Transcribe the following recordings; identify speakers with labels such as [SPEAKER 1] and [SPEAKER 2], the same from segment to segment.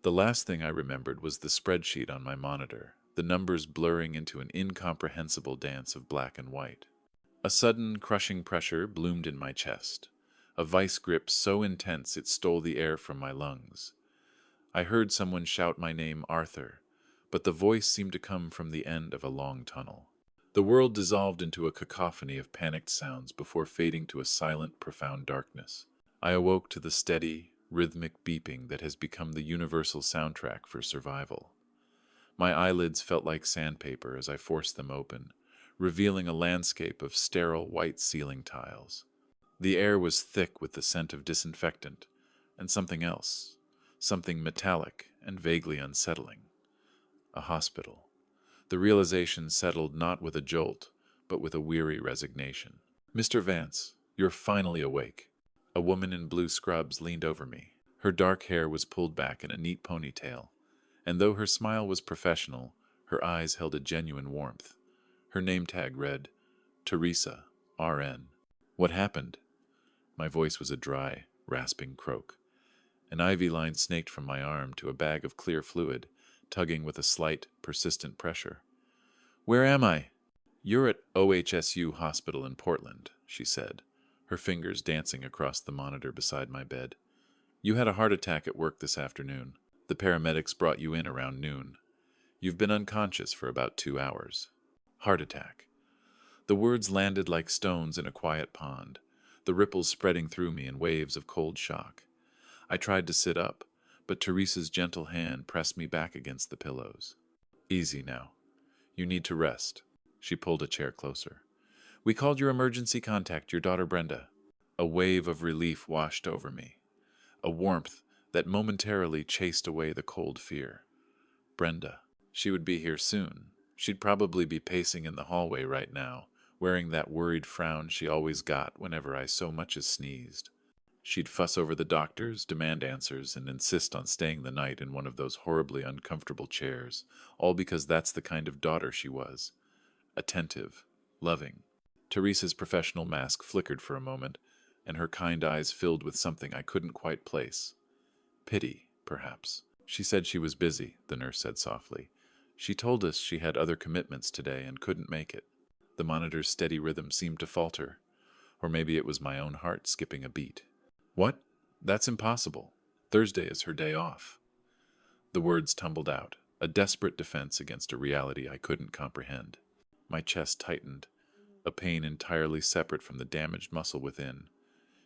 [SPEAKER 1] The last thing I remembered was the spreadsheet on my monitor, the numbers blurring into an incomprehensible dance of black and white. A sudden, crushing pressure bloomed in my chest, a vice grip so intense it stole the air from my lungs. I heard someone shout my name, Arthur, but the voice seemed to come from the end of a long tunnel. The world dissolved into a cacophony of panicked sounds before fading to a silent, profound darkness. I awoke to the steady, rhythmic beeping that has become the universal soundtrack for survival. My eyelids felt like sandpaper as I forced them open, revealing a landscape of sterile white ceiling tiles. The air was thick with the scent of disinfectant and something else, something metallic and vaguely unsettling. A hospital. The realization settled not with a jolt, but with a weary resignation. "Mr. Vance, you're finally awake." A woman in blue scrubs leaned over me. Her dark hair was pulled back in a neat ponytail, and though her smile was professional, her eyes held a genuine warmth. Her name tag read, Teresa, RN. "What happened?" My voice was a dry, rasping croak. An IV line snaked from my arm to a bag of clear fluid, tugging with a slight, persistent pressure. "Where am I?" "You're at OHSU Hospital in Portland," she said, her fingers dancing across the monitor beside my bed. "You had a heart attack at work this afternoon. The paramedics brought you in around noon. You've been unconscious for about 2 hours." Heart attack. The words landed like stones in a quiet pond, the ripples spreading through me in waves of cold shock. I tried to sit up, but Teresa's gentle hand pressed me back against the pillows. "Easy now. You need to rest." She pulled a chair closer. "We called your emergency contact, your daughter Brenda." A wave of relief washed over me, a warmth that momentarily chased away the cold fear. Brenda. She would be here soon. She'd probably be pacing in the hallway right now, wearing that worried frown she always got whenever I so much as sneezed. She'd fuss over the doctors, demand answers, and insist on staying the night in one of those horribly uncomfortable chairs, all because that's the kind of daughter she was. Attentive, loving. Teresa's professional mask flickered for a moment, and her kind eyes filled with something I couldn't quite place. Pity, perhaps. "She said she was busy," the nurse said softly. "She told us she had other commitments today and couldn't make it." The monitor's steady rhythm seemed to falter, or maybe it was my own heart skipping a beat. "What? That's impossible. Thursday is her day off." The words tumbled out, a desperate defense against a reality I couldn't comprehend. My chest tightened, a pain entirely separate from the damaged muscle within.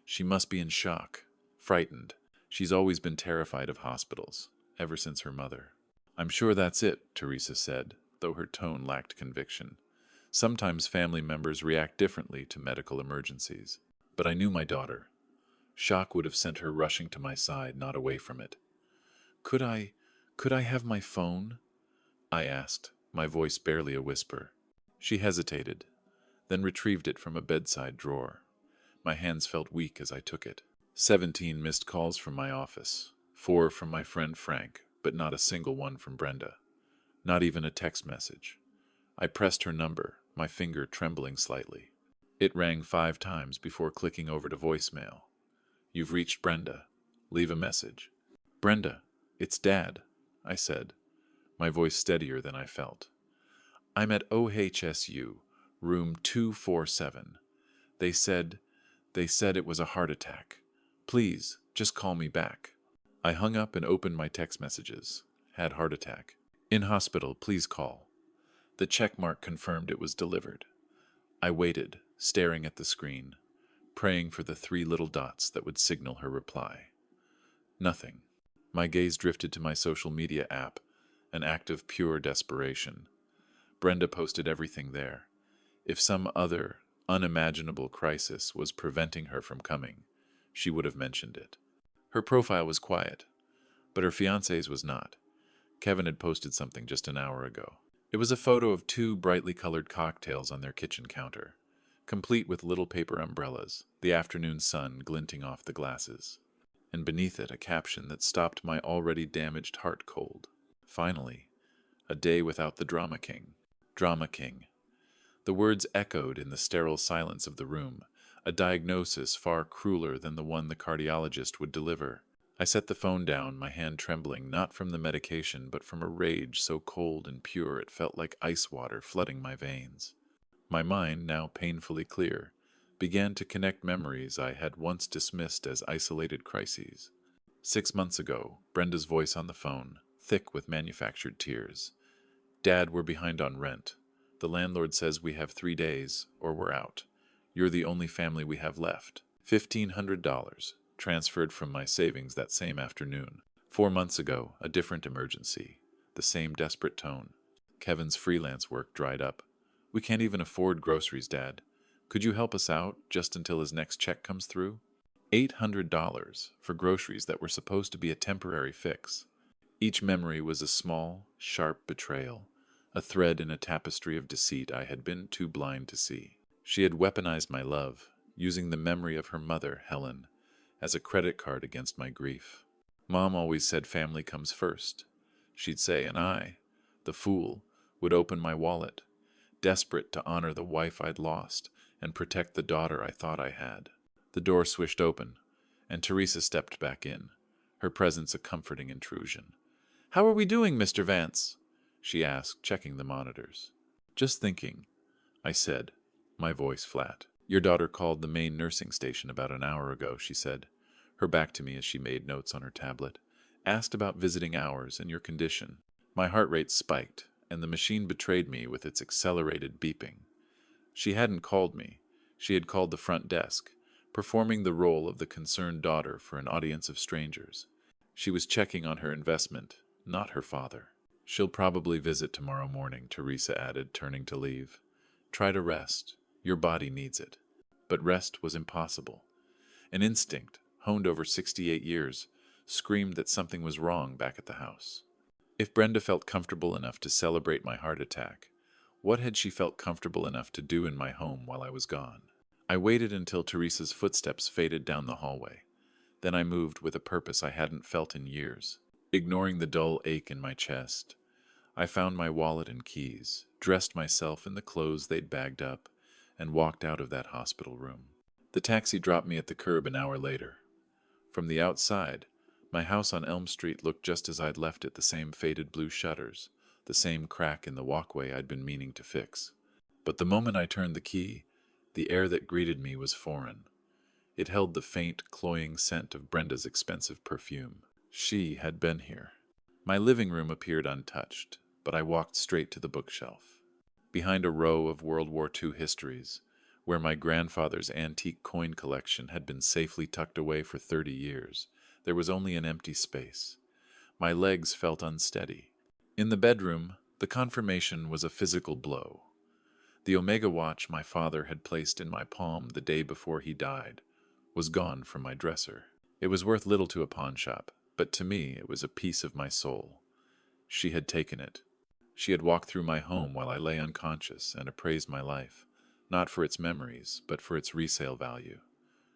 [SPEAKER 1] She must be in shock, frightened. She's always been terrified of hospitals, ever since her mother. "I'm sure that's it," Teresa said, though her tone lacked conviction. Sometimes family members react differently to medical emergencies. But I knew my daughter. Shock would have sent her rushing to my side, not away from it. Could I have my phone?" I asked, my voice barely a whisper. She hesitated, then retrieved it from a bedside drawer. My hands felt weak as I took it. 17 missed calls from my office, 4 from my friend Frank, but not a single one from Brenda. Not even a text message. I pressed her number, my finger trembling slightly. It rang 5 times before clicking over to voicemail. "You've reached Brenda. Leave a message." "Brenda, it's Dad," I said, my voice steadier than I felt. "I'm at OHSU, room 247. They said it was a heart attack. Please, just call me back." I hung up and opened my text messages. Had heart attack. In hospital, please call. The checkmark confirmed it was delivered. I waited, staring at the screen, praying for the 3 little dots that would signal her reply. Nothing. My gaze drifted to my social media app, an act of pure desperation. Brenda posted everything there. If some other, unimaginable crisis was preventing her from coming, she would have mentioned it. Her profile was quiet, but her fiancé's was not. Kevin had posted something just an hour ago. It was a photo of 2 brightly colored cocktails on their kitchen counter, complete with little paper umbrellas, the afternoon sun glinting off the glasses. And beneath it a caption that stopped my already damaged heart cold. Finally, a day without the Drama King. Drama King. The words echoed in the sterile silence of the room, a diagnosis far crueler than the one the cardiologist would deliver. I set the phone down, my hand trembling not from the medication but from a rage so cold and pure it felt like ice water flooding my veins. My mind, now painfully clear, began to connect memories I had once dismissed as isolated crises. 6 months ago, Brenda's voice on the phone, thick with manufactured tears. "Dad, we're behind on rent. The landlord says we have 3 days, or we're out. You're the only family we have left." $1,500, transferred from my savings that same afternoon. 4 months ago, a different emergency. The same desperate tone. Kevin's freelance work dried up. "We can't even afford groceries, Dad. Could you help us out, just until his next check comes through?" $800 for groceries that were supposed to be a temporary fix. Each memory was a small, sharp betrayal, a thread in a tapestry of deceit I had been too blind to see. She had weaponized my love, using the memory of her mother, Helen, as a credit card against my grief. Mom always said family comes first, she'd say, and I, the fool, would open my wallet, desperate to honor the wife I'd lost and protect the daughter I thought I had. The door swished open, and Teresa stepped back in, her presence a comforting intrusion. "How are we doing, Mr. Vance?" she asked, checking the monitors. "Just thinking," I said, my voice flat. "Your daughter called the main nursing station about an hour ago," she said, her back to me as she made notes on her tablet. "Asked about visiting hours and your condition." My heart rate spiked, and the machine betrayed me with its accelerated beeping. She hadn't called me. She had called the front desk, performing the role of the concerned daughter for an audience of strangers. She was checking on her investment, not her father. "She'll probably visit tomorrow morning," Teresa added, turning to leave. "Try to rest. Your body needs it." But rest was impossible. An instinct, honed over 68 years, screamed that something was wrong back at the house. If Brenda felt comfortable enough to celebrate my heart attack, what had she felt comfortable enough to do in my home while I was gone? I waited until Teresa's footsteps faded down the hallway. Then I moved with a purpose I hadn't felt in years. Ignoring the dull ache in my chest, I found my wallet and keys, dressed myself in the clothes they'd bagged up, and walked out of that hospital room. The taxi dropped me at the curb an hour later. From the outside, my house on Elm Street looked just as I'd left it, the same faded blue shutters, the same crack in the walkway I'd been meaning to fix. But the moment I turned the key, the air that greeted me was foreign. It held the faint, cloying scent of Brenda's expensive perfume. She had been here. My living room appeared untouched, but I walked straight to the bookshelf. Behind a row of World War II histories, where my grandfather's antique coin collection had been safely tucked away for 30 years, there was only an empty space. My legs felt unsteady. In the bedroom, the confirmation was a physical blow. The Omega watch my father had placed in my palm the day before he died was gone from my dresser. It was worth little to a pawn shop, but to me it was a piece of my soul. She had taken it. She had walked through my home while I lay unconscious and appraised my life, not for its memories, but for its resale value.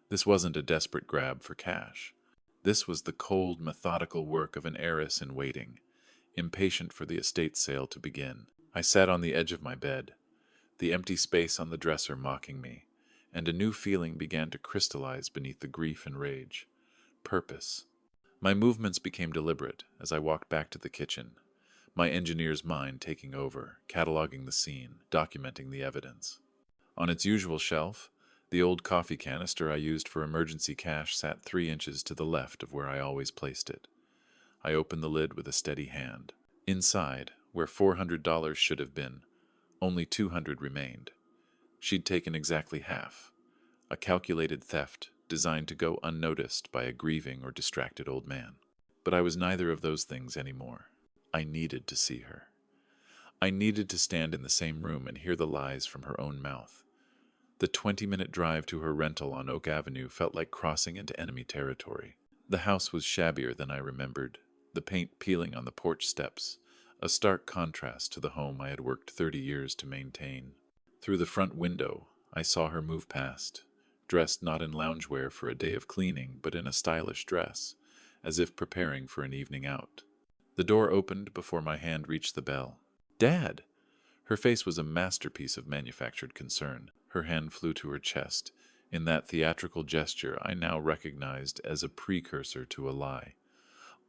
[SPEAKER 1] This wasn't a desperate grab for cash. This was the cold, methodical work of an heiress in waiting, impatient for the estate sale to begin. I sat on the edge of my bed, the empty space on the dresser mocking me, and a new feeling began to crystallize beneath the grief and rage. Purpose. My movements became deliberate as I walked back to the kitchen, my engineer's mind taking over, cataloging the scene, documenting the evidence. On its usual shelf, the old coffee canister I used for emergency cash sat 3 inches to the left of where I always placed it. I opened the lid with a steady hand. Inside, where $400 should have been, only $200 remained. She'd taken exactly half. A calculated theft designed to go unnoticed by a grieving or distracted old man. But I was neither of those things anymore. I needed to see her. I needed to stand in the same room and hear the lies from her own mouth. The 20-minute drive to her rental on Oak Avenue felt like crossing into enemy territory. The house was shabbier than I remembered, the paint peeling on the porch steps, a stark contrast to the home I had worked 30 years to maintain. Through the front window, I saw her move past, dressed not in loungewear for a day of cleaning, but in a stylish dress, as if preparing for an evening out. The door opened before my hand reached the bell. "Dad!" Her face was a masterpiece of manufactured concern. Her hand flew to her chest, in that theatrical gesture I now recognized as a precursor to a lie.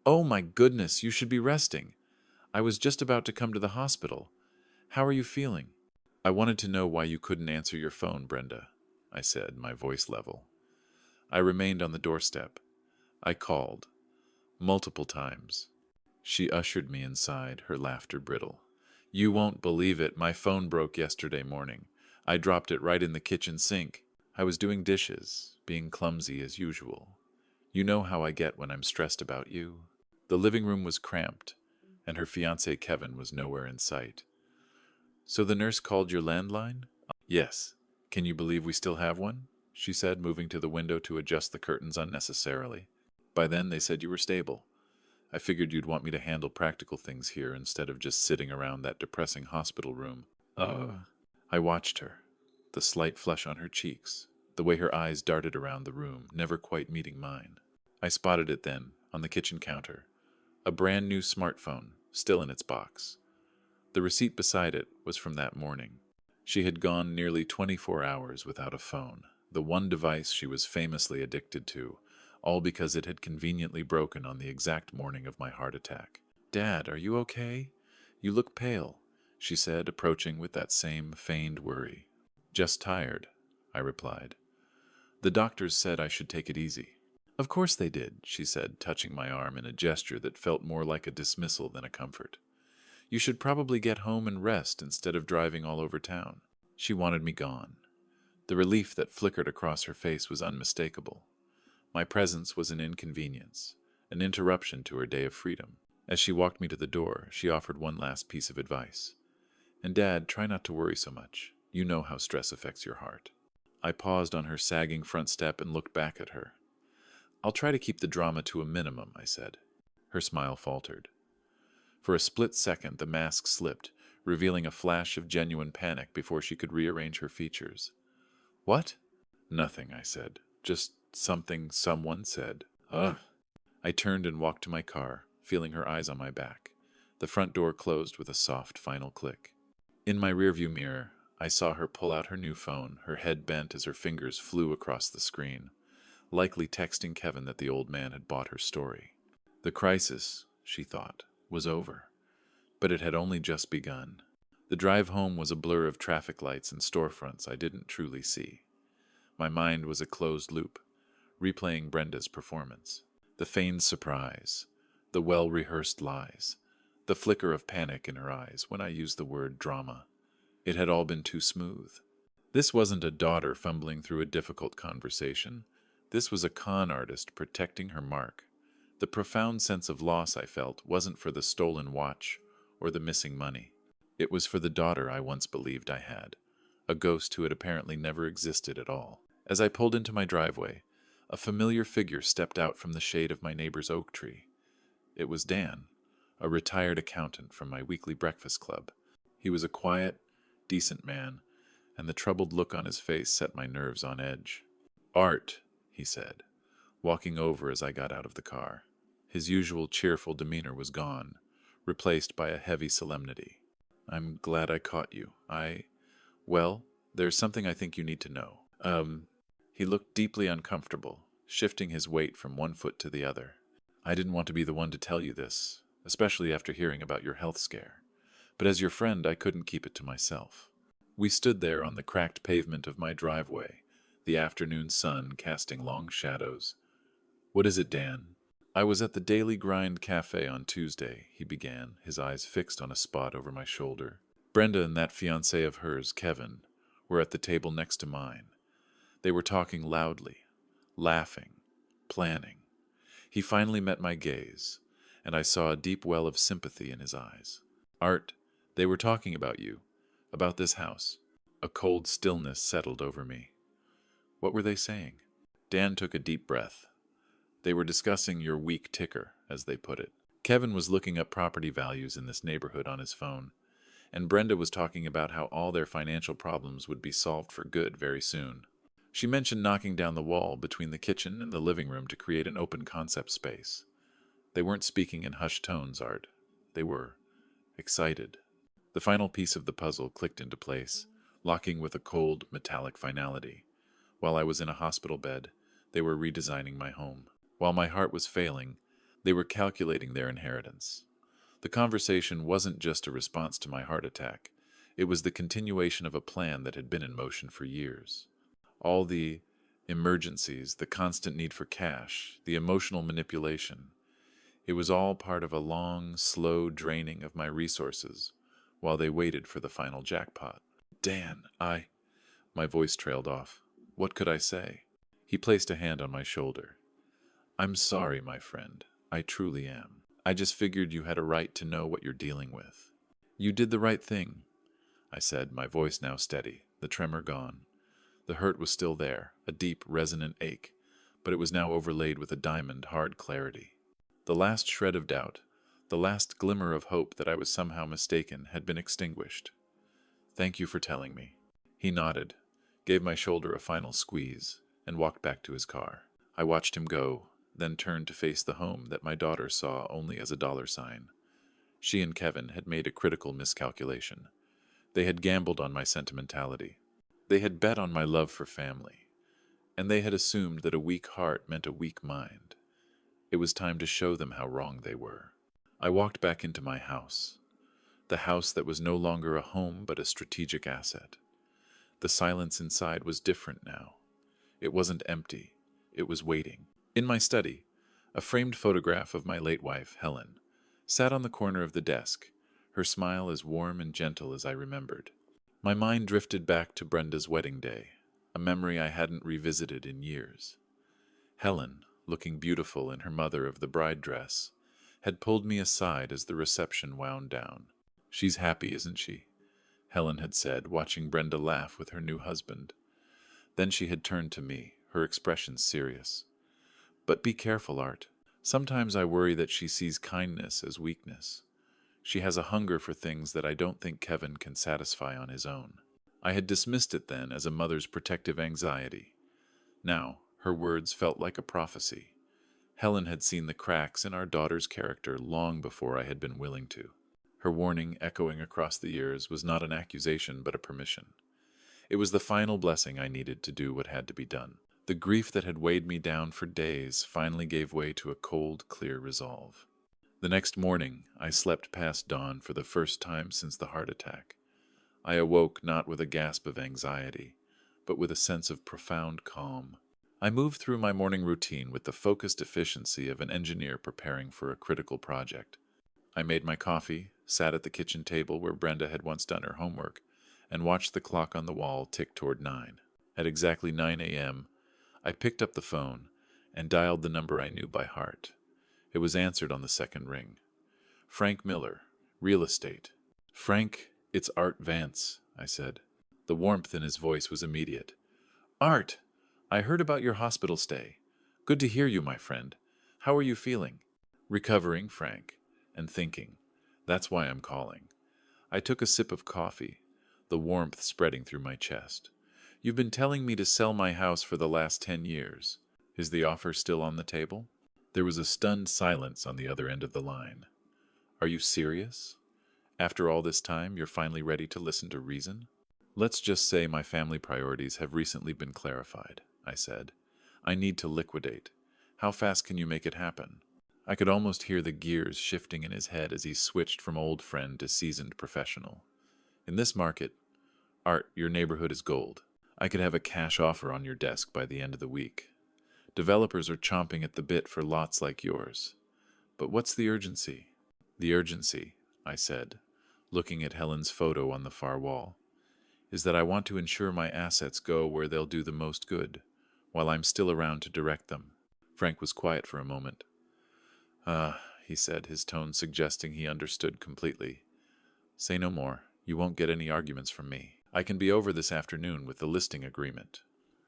[SPEAKER 1] Oh my goodness, you should be resting. I was just about to come to the hospital. How are you feeling? I wanted to know why you couldn't answer your phone, Brenda, I said, my voice level. I remained on the doorstep. I called, multiple times. She ushered me inside, her laughter brittle. You won't believe it, my phone broke yesterday morning. I dropped it right in the kitchen sink. I was doing dishes, being clumsy as usual. You know how I get when I'm stressed about you. The living room was cramped, and her fiancé Kevin was nowhere in sight. So the nurse called your landline? Yes. Can you believe we still have one? She said, moving to the window to adjust the curtains unnecessarily. By then, they said you were stable. I figured you'd want me to handle practical things here instead of just sitting around that depressing hospital room. I watched her, the slight flush on her cheeks, the way her eyes darted around the room, never quite meeting mine. I spotted it then, on the kitchen counter. A brand new smartphone, still in its box. The receipt beside it was from that morning. She had gone nearly 24 hours without a phone, the one device she was famously addicted to, all because it had conveniently broken on the exact morning of my heart attack. Dad, are you okay? You look pale, she said, approaching with that same feigned worry. Just tired, I replied. The doctors said I should take it easy. Of course they did, she said, touching my arm in a gesture that felt more like a dismissal than a comfort. You should probably get home and rest instead of driving all over town. She wanted me gone. The relief that flickered across her face was unmistakable. My presence was an inconvenience, an interruption to her day of freedom. As she walked me to the door, she offered one last piece of advice. And Dad, try not to worry so much. You know how stress affects your heart. I paused on her sagging front step and looked back at her. I'll try to keep the drama to a minimum, I said. Her smile faltered. For a split second, the mask slipped, revealing a flash of genuine panic before she could rearrange her features. What? Nothing, I said. Just something someone said. Ugh. I turned and walked to my car, feeling her eyes on my back. The front door closed with a soft final click. In my rearview mirror, I saw her pull out her new phone, her head bent as her fingers flew across the screen, likely texting Kevin that the old man had bought her story. The crisis, she thought, was over. But it had only just begun. The drive home was a blur of traffic lights and storefronts I didn't truly see. My mind was a closed loop, replaying Brenda's performance. The feigned surprise, the well-rehearsed lies, the flicker of panic in her eyes when I used the word drama. It had all been too smooth. This wasn't a daughter fumbling through a difficult conversation. This was a con artist protecting her mark. The profound sense of loss I felt wasn't for the stolen watch or the missing money. It was for the daughter I once believed I had, a ghost who had apparently never existed at all. As I pulled into my driveway, a familiar figure stepped out from the shade of my neighbor's oak tree. It was Dan, a retired accountant from my weekly breakfast club. He was a quiet, decent man, and the troubled look on his face set my nerves on edge. Art, he said, walking over as I got out of the car. His usual cheerful demeanor was gone, replaced by a heavy solemnity. I'm glad I caught you. Well, there's something I think you need to know. He looked deeply uncomfortable, shifting his weight from one foot to the other. I didn't want to be the one to tell you this, especially after hearing about your health scare. But as your friend, I couldn't keep it to myself. We stood there on the cracked pavement of my driveway, the afternoon sun casting long shadows. What is it, Dan? I was at the Daily Grind Cafe on Tuesday, he began, his eyes fixed on a spot over my shoulder. Brenda and that fiancé of hers, Kevin, were at the table next to mine. They were talking loudly, laughing, planning. He finally met my gaze, and I saw a deep well of sympathy in his eyes. Art, they were talking about you, about this house. A cold stillness settled over me. What were they saying? Dan took a deep breath. They were discussing your weak ticker, as they put it. Kevin was looking up property values in this neighborhood on his phone, and Brenda was talking about how all their financial problems would be solved for good very soon. She mentioned knocking down the wall between the kitchen and the living room to create an open concept space. They weren't speaking in hushed tones, Art. They were excited. The final piece of the puzzle clicked into place, locking with a cold, metallic finality. While I was in a hospital bed, they were redesigning my home. While my heart was failing, They were calculating their inheritance. The conversation wasn't just a response to my heart attack. It was the continuation of a plan that had been in motion for years. All the emergencies, the constant need for cash, the emotional manipulation, it was all part of a long, slow draining of my resources while they waited for the final jackpot. Dan, My voice trailed off. What could I say? He placed a hand on my shoulder. I'm sorry, my friend. I truly am. I just figured you had a right to know what you're dealing with. You did the right thing, I said, my voice now steady, the tremor gone. The hurt was still there, a deep, resonant ache, but it was now overlaid with a diamond, hard clarity. The last shred of doubt, the last glimmer of hope that I was somehow mistaken, had been extinguished. Thank you for telling me. He nodded, gave my shoulder a final squeeze, and walked back to his car. I watched him go, then turned to face the home that my daughter saw only as a dollar sign. She and Kevin had made a critical miscalculation. They had gambled on my sentimentality. They had bet on my love for family. And they had assumed that a weak heart meant a weak mind. It was time to show them how wrong they were. I walked back into my house. The house that was no longer a home but a strategic asset. The silence inside was different now. It wasn't empty. It was waiting. In my study, a framed photograph of my late wife, Helen, sat on the corner of the desk, her smile as warm and gentle as I remembered. My mind drifted back to Brenda's wedding day, a memory I hadn't revisited in years. Helen, looking beautiful in her mother of the bride dress, had pulled me aside as the reception wound down. She's happy, isn't she? Helen had said, watching Brenda laugh with her new husband. Then she had turned to me, her expression serious. But be careful, Art. Sometimes I worry that she sees kindness as weakness. She has a hunger for things that I don't think Kevin can satisfy on his own. I had dismissed it then as a mother's protective anxiety. Now, her words felt like a prophecy. Helen had seen the cracks in our daughter's character long before I had been willing to. Her warning, echoing across the years, was not an accusation but a permission. It was the final blessing I needed to do what had to be done. The grief that had weighed me down for days finally gave way to a cold, clear resolve. The next morning, I slept past dawn for the first time since the heart attack. I awoke not with a gasp of anxiety, but with a sense of profound calm. I moved through my morning routine with the focused efficiency of an engineer preparing for a critical project. I made my coffee, sat at the kitchen table where Brenda had once done her homework, and watched the clock on the wall tick toward 9. At exactly 9 a.m., I picked up the phone and dialed the number I knew by heart. It was answered on the second ring. Frank Miller, real estate. Frank, it's Art Vance, I said. The warmth in his voice was immediate. Art, I heard about your hospital stay. Good to hear you, my friend. How are you feeling? Recovering, Frank, and thinking. That's why I'm calling. I took a sip of coffee, the warmth spreading through my chest. You've been telling me to sell my house for the last 10 years. Is the offer still on the table? There was a stunned silence on the other end of the line. Are you serious? After all this time, you're finally ready to listen to reason? Let's just say my family priorities have recently been clarified, I said. I need to liquidate. How fast can you make it happen? I could almost hear the gears shifting in his head as he switched from old friend to seasoned professional. In this market, Art, your neighborhood is gold. I could have a cash offer on your desk by the end of the week. Developers are chomping at the bit for lots like yours. But what's the urgency? The urgency, I said, looking at Helen's photo on the far wall, is that I want to ensure my assets go where they'll do the most good, while I'm still around to direct them. Frank was quiet for a moment. He said, his tone suggesting he understood completely. Say no more. You won't get any arguments from me. I can be over this afternoon with the listing agreement.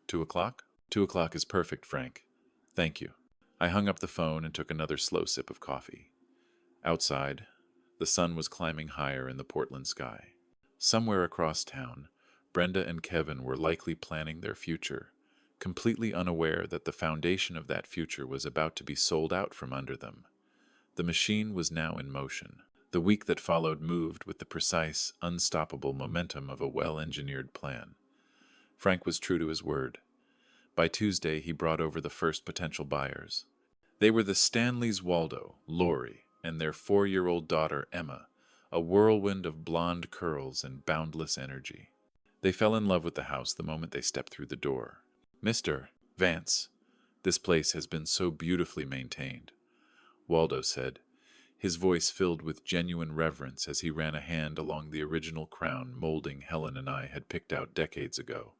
[SPEAKER 1] 2 o'clock? 2 o'clock is perfect, Frank. Thank you. I hung up the phone and took another slow sip of coffee. Outside, the sun was climbing higher in the Portland sky. Somewhere across town, Brenda and Kevin were likely planning their future, completely unaware that the foundation of that future was about to be sold out from under them. The machine was now in motion. The week that followed moved with the precise, unstoppable momentum of a well-engineered plan. Frank was true to his word. By Tuesday, he brought over the first potential buyers. They were the Stanleys Waldo, Lori, and their 4-year-old daughter Emma, a whirlwind of blonde curls and boundless energy. They fell in love with the house the moment they stepped through the door. "Mr. Vance, this place has been so beautifully maintained," Waldo said, his voice filled with genuine reverence as he ran a hand along the original crown molding Helen and I had picked out decades ago.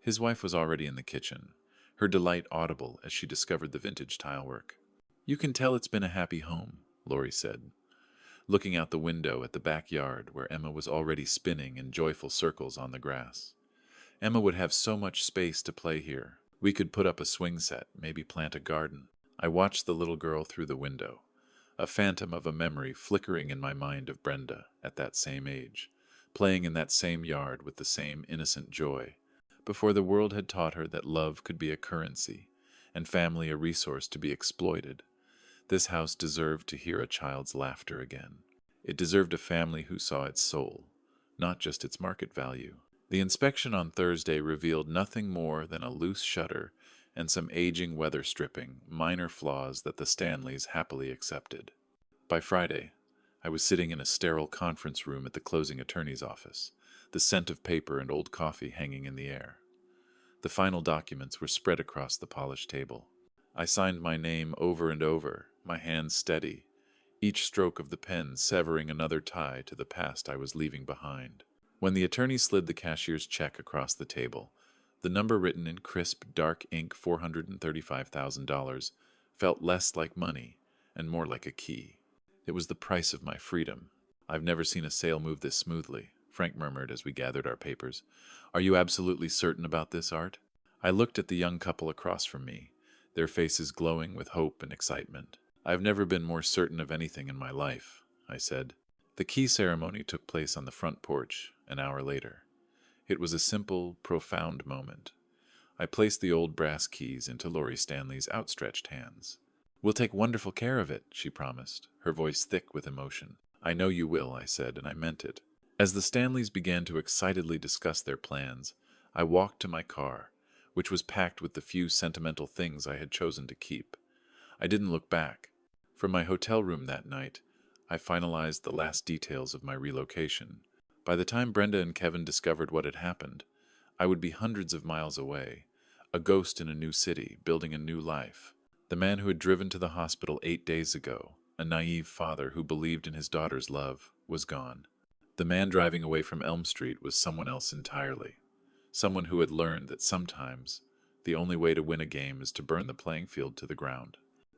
[SPEAKER 1] His wife was already in the kitchen, her delight audible as she discovered the vintage tilework. "You can tell it's been a happy home," Lori said, looking out the window at the backyard where Emma was already spinning in joyful circles on the grass. "Emma would have so much space to play here. We could put up a swing set, maybe plant a garden." I watched the little girl through the window, a phantom of a memory flickering in my mind of Brenda at that same age, playing in that same yard with the same innocent joy, before the world had taught her that love could be a currency and family a resource to be exploited. This house deserved to hear a child's laughter again. It deserved a family who saw its soul, not just its market value. The inspection on Thursday revealed nothing more than a loose shutter and some aging weather stripping, minor flaws that the Stanleys happily accepted. By Friday, I was sitting in a sterile conference room at the closing attorney's office, the scent of paper and old coffee hanging in the air. The final documents were spread across the polished table. I signed my name over and over, my hands steady, each stroke of the pen severing another tie to the past I was leaving behind. When the attorney slid the cashier's check across the table, the number written in crisp, dark ink, $435,000, felt less like money and more like a key. It was the price of my freedom. "I've never seen a sale move this smoothly," Frank murmured as we gathered our papers. "Are you absolutely certain about this, Art?" I looked at the young couple across from me, their faces glowing with hope and excitement. "I've never been more certain of anything in my life," I said. The key ceremony took place on the front porch an hour later. It was a simple, profound moment. I placed the old brass keys into Lori Stanley's outstretched hands. "We'll take wonderful care of it," she promised, her voice thick with emotion. "I know you will," I said, and I meant it. As the Stanleys began to excitedly discuss their plans, I walked to my car, which was packed with the few sentimental things I had chosen to keep. I didn't look back. From my hotel room that night, I finalized the last details of my relocation. By the time Brenda and Kevin discovered what had happened, I would be hundreds of miles away, a ghost in a new city, building a new life. The man who had driven to the hospital 8 days ago, a naive father who believed in his daughter's love, was gone. The man driving away from Elm Street was someone else entirely. Someone who had learned that sometimes the only way to win a game is to burn the playing field to the ground.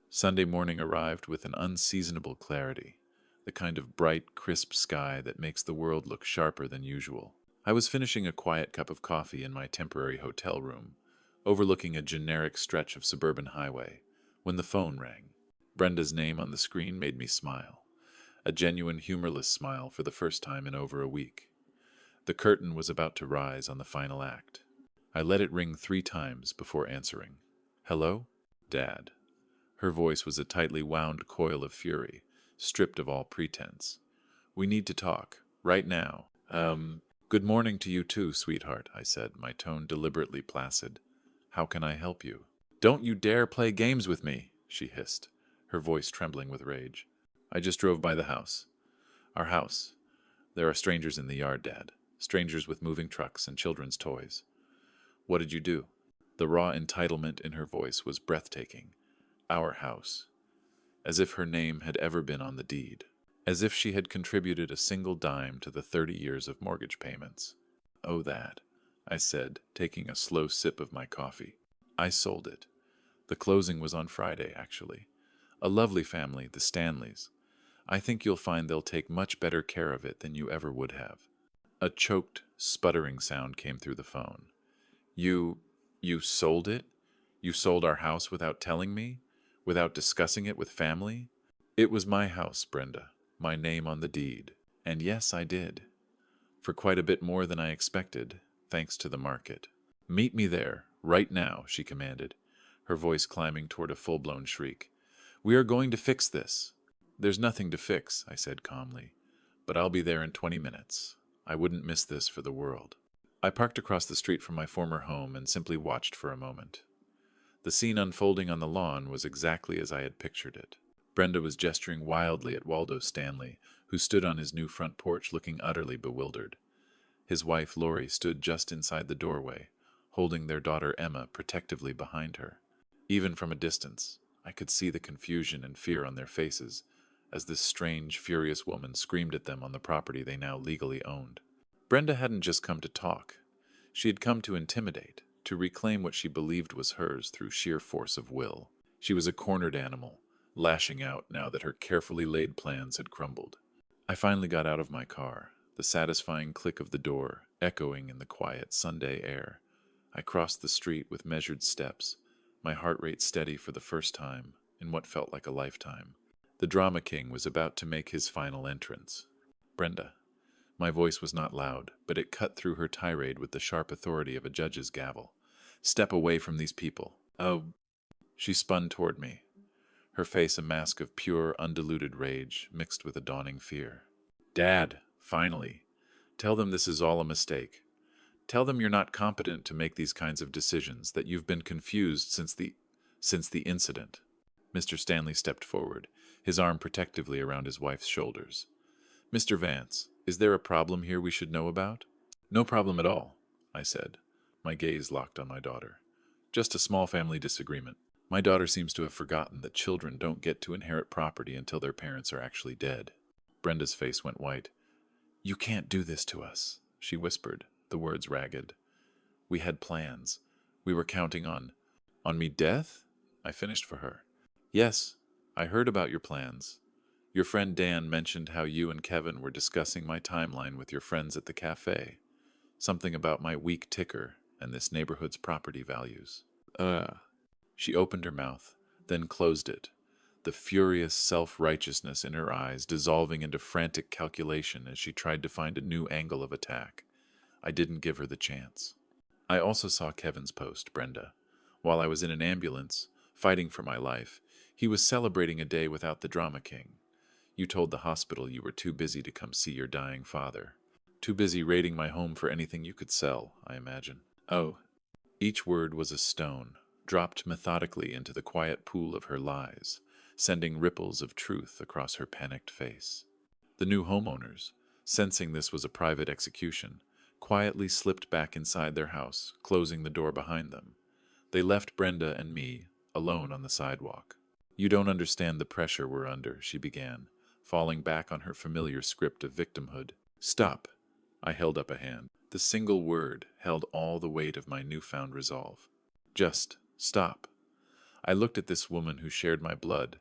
[SPEAKER 1] Sunday morning arrived with an unseasonable clarity, the kind of bright, crisp sky that makes the world look sharper than usual. I was finishing a quiet cup of coffee in my temporary hotel room, overlooking a generic stretch of suburban highway, when the phone rang. Brenda's name on the screen made me smile, a genuine, humorless smile for the first time in over a week. The curtain was about to rise on the final act. I let it ring 3 times before answering. "Hello? Dad." Her voice was a tightly wound coil of fury, stripped of all pretense. "We need to talk, right now." Good morning to you too, sweetheart," I said, my tone deliberately placid. "How can I help you?" "Don't you dare play games with me," she hissed, her voice trembling with rage. "I just drove by the house. Our house. There are strangers in the yard, Dad. Strangers with moving trucks and children's toys." "What did you do?" The raw entitlement in her voice was breathtaking. "Our house." As if her name had ever been on the deed. As if she had contributed a single dime to the 30 years of mortgage payments. "Oh, that," I said, taking a slow sip of my coffee. "I sold it. The closing was on Friday, actually. A lovely family, the Stanleys. I think you'll find they'll take much better care of it than you ever would have." A choked, sputtering sound came through the phone. You sold it? You sold our house without telling me? Without discussing it with family?" "It was my house, Brenda. My name on the deed. And yes, I did. For quite a bit more than I expected, thanks to the market." "Meet me there, right now," she commanded, her voice climbing toward a full-blown shriek. "We are going to fix this." "There's nothing to fix," I said calmly, "but I'll be there in 20 minutes. I wouldn't miss this for the world." I parked across the street from my former home and simply watched for a moment. The scene unfolding on the lawn was exactly as I had pictured it. Brenda was gesturing wildly at Waldo Stanley, who stood on his new front porch looking utterly bewildered. His wife, Lori, stood just inside the doorway, holding their daughter Emma protectively behind her. Even from a distance, I could see the confusion and fear on their faces as this strange, furious woman screamed at them on the property they now legally owned. Brenda hadn't just come to talk. She had come to intimidate, to reclaim what she believed was hers through sheer force of will. She was a cornered animal, lashing out now that her carefully laid plans had crumbled. I finally got out of my car, the satisfying click of the door echoing in the quiet Sunday air. I crossed the street with measured steps, my heart rate steady for the first time in what felt like a lifetime. The drama king was about to make his final entrance. Brenda. My voice was not loud, but it cut through her tirade with the sharp authority of a judge's gavel. Step away from these people. Oh. She spun toward me, her face a mask of pure, undiluted rage mixed with a dawning fear. Dad, finally. Tell them this is all a mistake. Tell them you're not competent to make these kinds of decisions, that you've been confused since the incident. Mr. Stanley stepped forward, his arm protectively around his wife's shoulders. Mr. Vance, is there a problem here we should know about? No problem at all, I said, my gaze locked on my daughter. Just a small family disagreement. My daughter seems to have forgotten that children don't get to inherit property until their parents are actually dead. Brenda's face went white. You can't do this to us, she whispered, the words ragged. We had plans. We were counting on me death? I finished for her. Yes, I heard about your plans. Your friend Dan mentioned how you and Kevin were discussing my timeline with your friends at the cafe. Something about my weak ticker and this neighborhood's property values. She opened her mouth, then closed it, the furious self-righteousness in her eyes dissolving into frantic calculation as she tried to find a new angle of attack. I didn't give her the chance. I also saw Kevin's post, Brenda. While I was in an ambulance, fighting for my life, he was celebrating a day without the drama king. You told the hospital you were too busy to come see your dying father. Too busy raiding my home for anything you could sell, I imagine. Oh. Each word was a stone, dropped methodically into the quiet pool of her lies, sending ripples of truth across her panicked face. The new homeowners, sensing this was a private execution, quietly slipped back inside their house, closing the door behind them. They left Brenda and me alone on the sidewalk. You don't understand the pressure we're under, she began, falling back on her familiar script of victimhood. Stop. I held up a hand. The single word held all the weight of my newfound resolve. Just stop. I looked at this woman who shared my blood,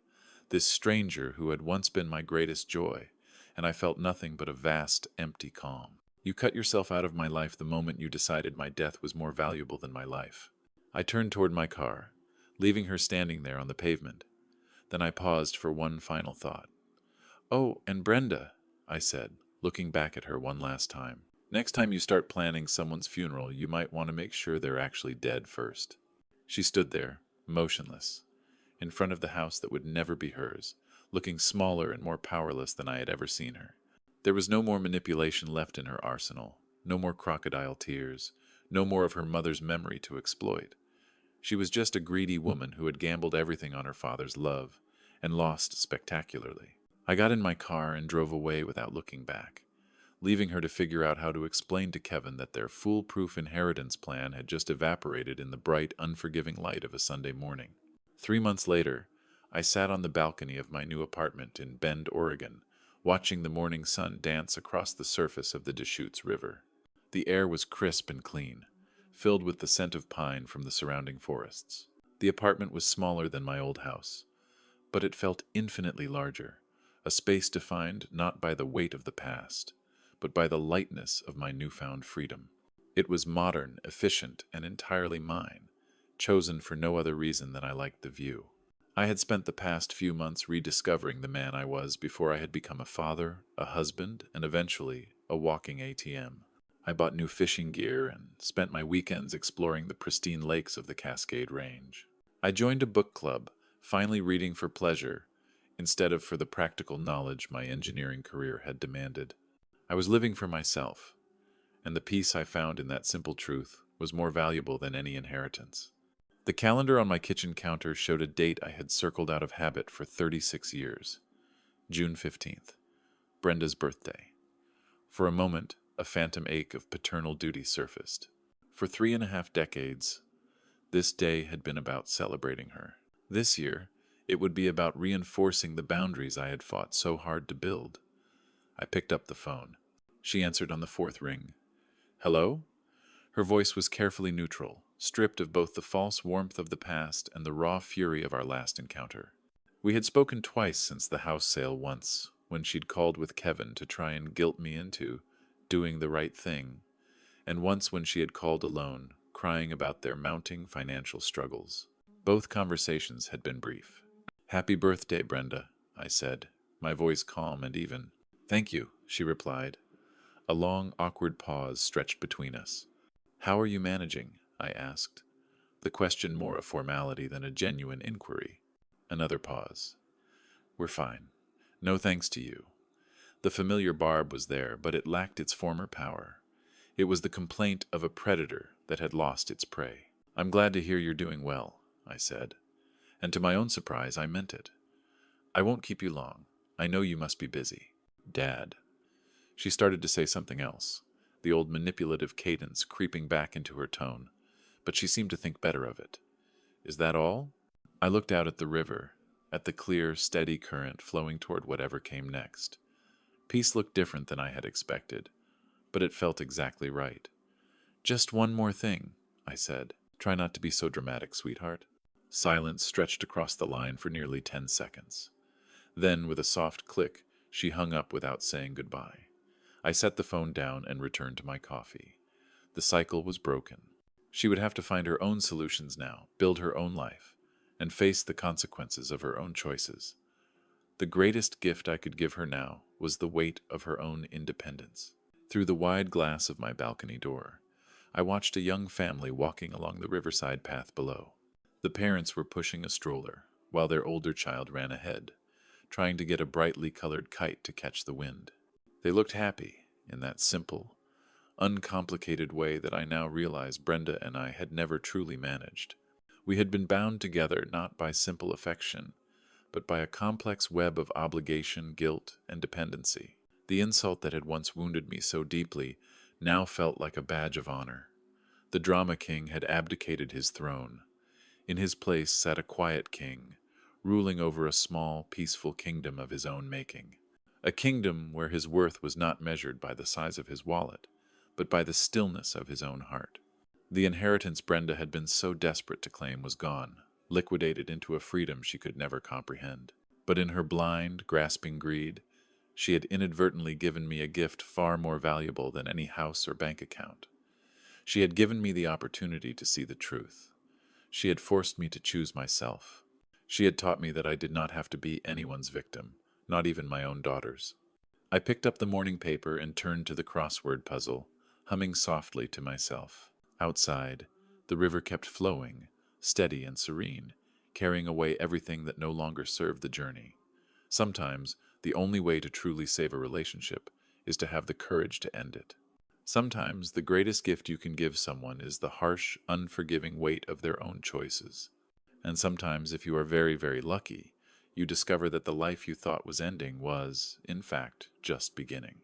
[SPEAKER 1] this stranger who had once been my greatest joy, and I felt nothing but a vast, empty calm. You cut yourself out of my life the moment you decided my death was more valuable than my life. I turned toward my car, leaving her standing there on the pavement. Then I paused for one final thought. Oh, and Brenda, I said, looking back at her one last time. Next time you start planning someone's funeral, you might want to make sure they're actually dead first. She stood there, motionless, in front of the house that would never be hers, looking smaller and more powerless than I had ever seen her. There was no more manipulation left in her arsenal, no more crocodile tears, no more of her mother's memory to exploit. She was just a greedy woman who had gambled everything on her father's love, and lost spectacularly. I got in my car and drove away without looking back, leaving her to figure out how to explain to Kevin that their foolproof inheritance plan had just evaporated in the bright, unforgiving light of a Sunday morning. 3 months later, I sat on the balcony of my new apartment in Bend, Oregon, watching the morning sun dance across the surface of the Deschutes River. The air was crisp and clean, filled with the scent of pine from the surrounding forests. The apartment was smaller than my old house, but it felt infinitely larger, a space defined not by the weight of the past, but by the lightness of my newfound freedom. It was modern, efficient, and entirely mine, chosen for no other reason than I liked the view. I had spent the past few months rediscovering the man I was before I had become a father, a husband, and eventually a walking ATM. I bought new fishing gear and spent my weekends exploring the pristine lakes of the Cascade Range. I joined a book club, finally reading for pleasure, instead of for the practical knowledge my engineering career had demanded. I was living for myself, and the peace I found in that simple truth was more valuable than any inheritance. The calendar on my kitchen counter showed a date I had circled out of habit for 36 years. June 15th, Brenda's birthday. For a moment, a phantom ache of paternal duty surfaced. For 3.5 decades, this day had been about celebrating her. This year, it would be about reinforcing the boundaries I had fought so hard to build. I picked up the phone. She answered on the fourth ring. Hello? Her voice was carefully neutral, stripped of both the false warmth of the past and the raw fury of our last encounter. We had spoken twice since the house sale, once, when she'd called with Kevin to try and guilt me into doing the right thing, and once when she had called alone, crying about their mounting financial struggles. Both conversations had been brief. Happy birthday, Brenda, I said, my voice calm and even. Thank you, she replied. A long, awkward pause stretched between us. How are you managing? I asked, the question more a formality than a genuine inquiry. Another pause. We're fine. No thanks to you. The familiar barb was there, but it lacked its former power. It was the complaint of a predator that had lost its prey. I'm glad to hear you're doing well, I said. And to my own surprise, I meant it. I won't keep you long. I know you must be busy. Dad. She started to say something else, the old manipulative cadence creeping back into her tone, but she seemed to think better of it. Is that all? I looked out at the river, at the clear, steady current flowing toward whatever came next. Peace looked different than I had expected, but it felt exactly right. Just one more thing, I said. Try not to be so dramatic, sweetheart. Silence stretched across the line for nearly 10 seconds. Then, with a soft click, she hung up without saying goodbye. I set the phone down and returned to my coffee. The cycle was broken. She would have to find her own solutions now, build her own life, and face the consequences of her own choices. The greatest gift I could give her now was the weight of her own independence. Through the wide glass of my balcony door, I watched a young family walking along the riverside path below. The parents were pushing a stroller, while their older child ran ahead, trying to get a brightly colored kite to catch the wind. They looked happy in that simple, uncomplicated way that I now realize Brenda and I had never truly managed. We had been bound together not by simple affection, but by a complex web of obligation, guilt, and dependency. The insult that had once wounded me so deeply now felt like a badge of honor. The drama king had abdicated his throne. In his place sat a quiet king, ruling over a small, peaceful kingdom of his own making. A kingdom where his worth was not measured by the size of his wallet, but by the stillness of his own heart. The inheritance Brenda had been so desperate to claim was gone, liquidated into a freedom she could never comprehend. But in her blind, grasping greed, she had inadvertently given me a gift far more valuable than any house or bank account. She had given me the opportunity to see the truth. She had forced me to choose myself. She had taught me that I did not have to be anyone's victim, not even my own daughter's. I picked up the morning paper and turned to the crossword puzzle, humming softly to myself. Outside, the river kept flowing, steady and serene, carrying away everything that no longer served the journey. Sometimes, the only way to truly save a relationship is to have the courage to end it. Sometimes, the greatest gift you can give someone is the harsh, unforgiving weight of their own choices. And sometimes, if you are very, very lucky, you discover that the life you thought was ending was, in fact, just beginning.